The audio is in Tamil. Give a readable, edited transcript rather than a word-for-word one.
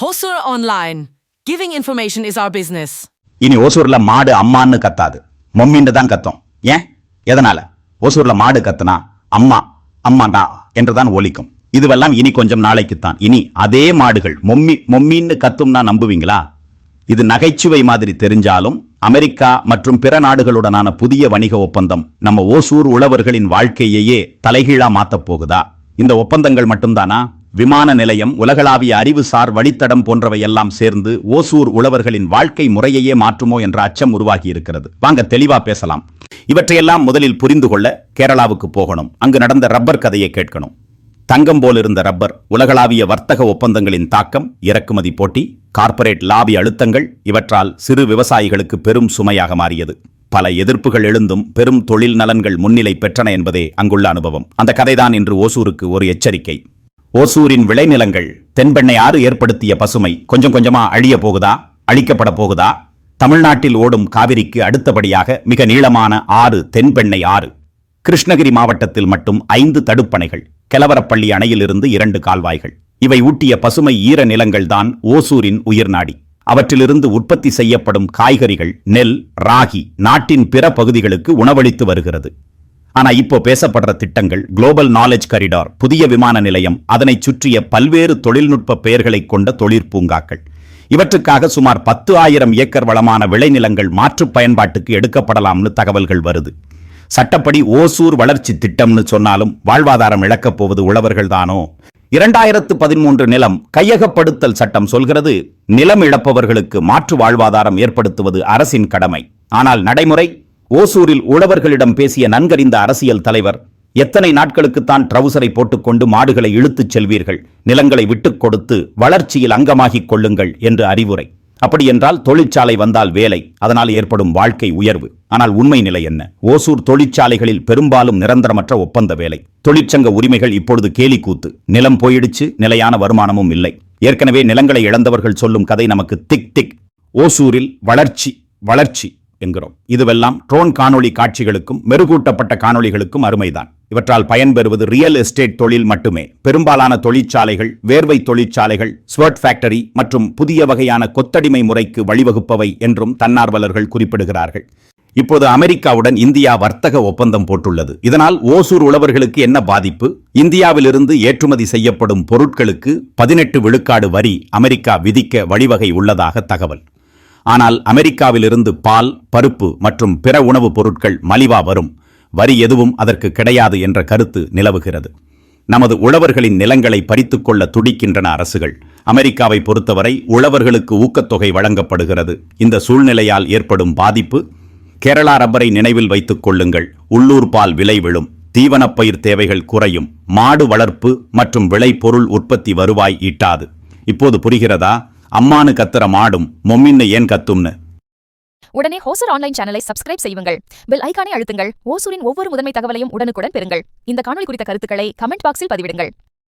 Hosur Online. Giving information is our business. இனி ஓசூர்ல மாடு அம்மான்னு கத்தாது, மொம்மின்னு தான் கத்தும். ஏன்? எதனால? ஓசூர்ல மாடு கத்துனா அம்மா அம்மாடா என்றுதான் ஒலிக்கும். இதுவெல்லாம் இனி கொஞ்சம் நாளைக்குத்தான். இனி அதே மாடுகள் மொம்மின்னு கத்தும்னா நம்புவீங்களா? இது நகைச்சுவை மாதிரி தெரிஞ்சாலும் அமெரிக்கா மற்றும் பிற நாடுகளுடனான புதிய வணிக ஒப்பந்தம் நம்ம ஓசூர் உழவர்களின் வாழ்க்கையையே தலைகீழா மாத்தப் போகுதா? இந்த ஒப்பந்தங்கள் மட்டும்தானா? விமான நிலையம், உலகளாவிய அறிவுசார் வழித்தடம் போன்றவை எல்லாம் சேர்ந்து ஓசூர் உழவர்களின் வாழ்க்கை முறையையே மாற்றுமோ என்ற அச்சம் உருவாகி இருக்கிறது. வாங்க தெளிவா பேசலாம். இவற்றையெல்லாம் முதலில் புரிந்து கொள்ள கேரளாவுக்கு போகணும். அங்கு நடந்த ரப்பர் கதையை கேட்கணும். தங்கம் போல் இருந்த ரப்பர் உலகளாவிய வர்த்தக ஒப்பந்தங்களின் தாக்கம், இறக்குமதி போட்டி, கார்ப்பரேட் லாபி அழுத்தங்கள் இவற்றால் சிறு விவசாயிகளுக்கு பெரும் சுமையாக மாறியது. பல எதிர்ப்புகள் எழுந்தும் பெரும் தொழில் நலன்கள் முன்னிலை பெற்றன என்பதே அங்குள்ள அனுபவம். அந்த கதைதான் இன்று ஓசூருக்கு ஒரு எச்சரிக்கை. ஓசூரின் விளைநிலங்கள், தென்பெண்ணை ஆறு ஏற்படுத்திய பசுமை கொஞ்சம் கொஞ்சமா அழிய போகுதா? அழிக்கப்பட போகுதா? தமிழ்நாட்டில் ஓடும் காவிரிக்கு அடுத்தபடியாக மிக நீளமான ஆறு தென்பெண்ணை ஆறு. கிருஷ்ணகிரி மாவட்டத்தில் மட்டும் 5 தடுப்பணைகள், கெலவரப்பள்ளி அணையிலிருந்து 2 கால்வாய்கள். இவை ஊட்டிய பசுமை ஈர நிலங்கள் தான் ஓசூரின் உயிர்நாடி. அவற்றிலிருந்து உற்பத்தி செய்யப்படும் காய்கறிகள், நெல், ராகி நாட்டின் பிற பகுதிகளுக்கு உணவளித்து வருகிறது. ஆனா இப்போ பேசப்படுற திட்டங்கள், குளோபல் நாலேஜ் காரிடார், புதிய விமான நிலையம், அதனை சுற்றிய பல்வேறு தொழில்நுட்ப பெயர்களை கொண்ட தொழிற்பூங்காக்கள், இவற்றுக்காக சுமார் 10,000 ஏக்கர் வளமான விளைநிலங்கள் மாற்று பயன்பாட்டுக்கு எடுக்கப்படலாம்னு தகவல்கள் வருது. சட்டப்படி ஓசூர் வளர்ச்சி திட்டம்னு சொன்னாலும் வாழ்வாதாரம் இழக்கப் போவது உழவர்கள் தானோ? 2013 நிலம் கையகப்படுத்தல் சட்டம் சொல்கிறது, நிலம் இழப்பவர்களுக்கு மாற்று வாழ்வாதாரம் ஏற்படுத்துவது அரசின் கடமை. ஆனால் நடைமுறை? ஓசூரில் உழவர்களிடம் பேசிய நன்கறிந்த அரசியல் தலைவர், எத்தனை நாட்களுக்குத்தான் ட்ரவுசரை போட்டுக்கொண்டு மாடுகளை இழுத்துச் செல்வீர்கள்? நிலங்களை விட்டுக் கொடுத்து வளர்ச்சியில் அங்கமாகிக் கொள்ளுங்கள் என்று அறிவுரை. அப்படி என்றால் தொழிற்சாலை வந்தால் வேலை, அதனால் ஏற்படும் வாழ்க்கை உயர்வு. ஆனால் உண்மை நிலை என்ன? ஓசூர் தொழிற்சாலைகளில் பெரும்பாலும் நிரந்தரமற்ற ஒப்பந்த வேலை. தொழிற்சங்க உரிமைகள் இப்பொழுது கேலி கூத்து. நிலம் போயிடுச்சு, நிலையான வருமானமும் இல்லை. ஏற்கனவே நிலங்களை இழந்தவர்கள் சொல்லும் கதை நமக்கு திக் திக். ஓசூரில் வளர்ச்சி வளர்ச்சி என்கிறோம். இதுவெல்லாம் ட்ரோன் காணொளி காட்சிகளுக்கும் மெருகூட்டப்பட்ட காணொளிகளுக்கும் அருமைதான். இவற்றால் பயன்பெறுவது ரியல் எஸ்டேட் தொழில் மட்டுமே. பெரும்பாலான தொழிற்சாலைகள் வேர்வை தொழிற்சாலைகள், ஸ்வர்ட் ஃபேக்டரி மற்றும் புதிய வகையான கொத்தடிமை முறைக்கு வழிவகுப்பவை என்றும் தன்னார்வலர்கள் குறிப்பிடுகிறார்கள். இப்போது அமெரிக்காவுடன் இந்தியா வர்த்தக ஒப்பந்தம் போட்டுள்ளது. இதனால் ஓசூர் உழவர்களுக்கு என்ன பாதிப்பு? இந்தியாவிலிருந்து ஏற்றுமதி செய்யப்படும் பொருட்களுக்கு 18 விழுக்காடு வரி அமெரிக்கா விதிக்க வழிவகை உள்ளதாக தகவல். ஆனால் அமெரிக்காவிலிருந்து பால், பருப்பு மற்றும் பிற உணவுப் பொருட்கள் மலிவா வரும். வரி எதுவும் அதற்கு கிடையாது என்ற கருத்து நிலவுகிறது. நமது உழவர்களின் நிலங்களை பறித்துக் கொள்ள துடிக்கின்றன அரசுகள். அமெரிக்காவை பொறுத்தவரை உழவர்களுக்கு ஊக்கத்தொகை வழங்கப்படுகிறது. இந்த சூழ்நிலையால் ஏற்படும் பாதிப்பு, கேரளா ரப்பரை நினைவில் வைத்துக் கொள்ளுங்கள். உள்ளூர் பால் விலை விழும், தீவனப்பயிர் தேவைகள் குறையும், மாடு வளர்ப்பு மற்றும் விளைபொருள் உற்பத்தி வருவாய் ஈட்டாது. இப்போது புரிகிறதா? அம்மானு கத்துற மாடும் மொம்மின்னு ஏன் கத்தும்னு? உடனே ஹோசூர் ஆன்லைன் சேனலை சப்ஸ்கிரைப் செய்யுங்கள். பெல் ஐகானை அழுத்துங்கள். ஓசூரின் ஒவ்வொரு முதன்மை தகவலையும் உடனுக்குடன் பெறுங்கள். இந்த காணொளி குறித்த கருத்துக்களை கமெண்ட் பாக்ஸில் பதிவிடுங்கள்.